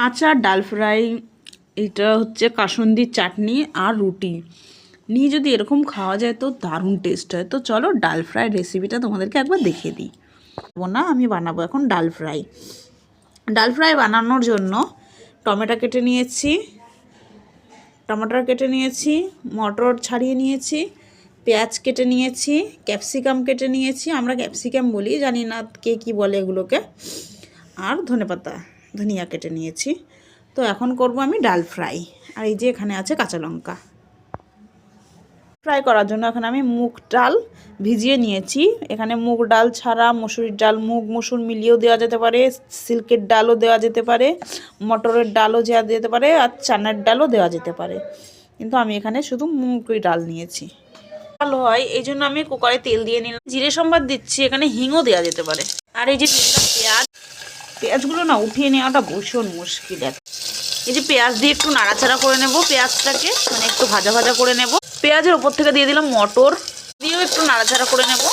আচার, ডাল ফ্রাই, এটা হচ্ছে কাসুন্দির চাটনি আর রুটি নিয়ে যদি এরকম খাওয়া যায় তো দারুণ টেস্ট হয়। তো চলো ডাল ফ্রাই রেসিপিটা তোমাদেরকে একবার দেখিয়ে দিই। আমি বানাবো এখন ডাল ফ্রাই। ডাল ফ্রাই বানানোর জন্য টমেটো কেটে নিয়েছি, মটর ছাড়িয়ে নিয়েছি, পেঁয়াজ কেটে নিয়েছি, ক্যাপসিকাম কেটে নিয়েছি, আমরা ক্যাপসিকাম বলি, জানি না কে কী বলে এগুলোকে, আর ধনিয়া কেটে নিয়েছি। তো এখন করব আমি ডাল ফ্রাই। আর এই যে এখানে আছে কাঁচা লঙ্কা। ফ্রাই করার জন্য এখন আমি মুগ ডাল ভিজিয়ে নিয়েছি। এখানে মুগ ডাল ছাড়া মসুরির ডাল, মুগ মসুর মিলিয়েও দেওয়া যেতে পারে, সিল্কের ডালও দেওয়া যেতে পারে, মটরের ডালও দেওয়া যেতে পারে, আর চানার ডালও দেওয়া যেতে পারে, কিন্তু আমি এখানে শুধু মুগই ডাল নিয়েছি। ভালো হয় এই জন্য আমি কুকারে তেল দিয়ে নিলাম, জিরে সম্বাদ দিচ্ছি, এখানে হিংও দেওয়া যেতে পারে। আর এই যে পেঁয়াজগুলো না উঠিয়ে নেওয়াটা ভীষণ মুশকিল। এই যে পেঁয়াজ দিয়ে একটু নাড়াচাড়া করে নেব, পেঁয়াজটাকে মানে একটু ভাজা ভাজা করে নেব। পেঁয়াজের ওপর থেকে দিয়ে দিলাম মটর, দিয়েও একটু নাড়াচাড়া করে নেব।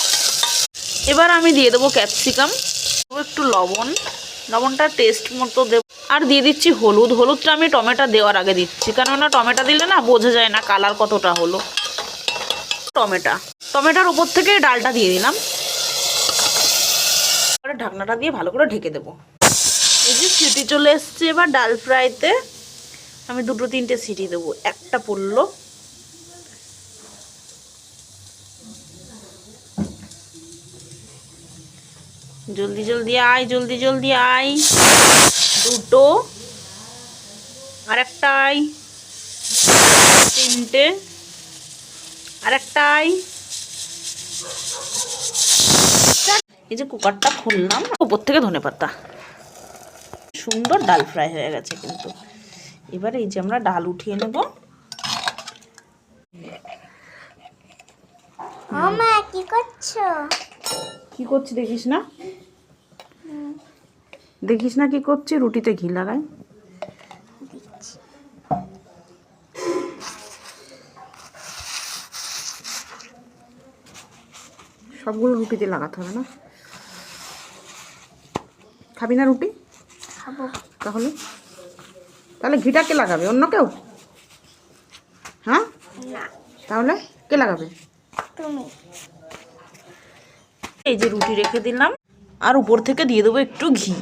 এবার আমি দিয়ে দেবো ক্যাপসিকাম, একটু লবণটা টেস্ট মতো দেবো, আর দিয়ে দিচ্ছি হলুদটা আমি টমেটো দেওয়ার আগে দিচ্ছি, কেননা টমেটো দিলে না বোঝা যায় না কালার কতটা হলো। টমেটোর ওপর থেকে ডালটা দিয়ে দিলাম, ঢাকনাটা দিয়ে ভালো করে ঢেকে দেবো। এই যে সিটি চলে এসছে, এবার ডাল ফ্রাইতে আমি 2-3টে সিটি দেবো। একটা পড়লো, জলদি আয়, 2টো, আরেকটাই, 3টে, আরেকটাই। এই যে কুকারটা খুললাম, উপর থেকে ধনেপাতা, সুন্দর ডাল ফ্রাই হয়ে গেছে কিন্তু। এবারে এই যে আমরা ডাল উঠিয়ে নেব। মা কি করছো? কি করছি দেখিস না কি করছি? রুটিতে ঘি লাগাই। সবগুলো রুটিতে লাগাতে হবে না? খাবি না রুটি? খাবো। তাহলে ঘিটা কে লাগাবে? অন্য কেউ? হ্যাঁ, না। তাহলে কে লাগাবে? তুমি। এই যে রুটি রেখে দিলাম, আর উপর থেকে দিয়ে দেবো একটু ঘি।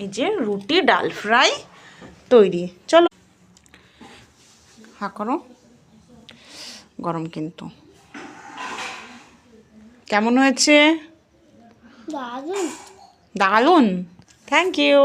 এই যে রুটি ডাল ফ্রাই তৈরি। চলো হা করো, গরম কিন্তু। কেমন হয়েছে? দারুণ। দারুণ, থ্যাংক ইউ।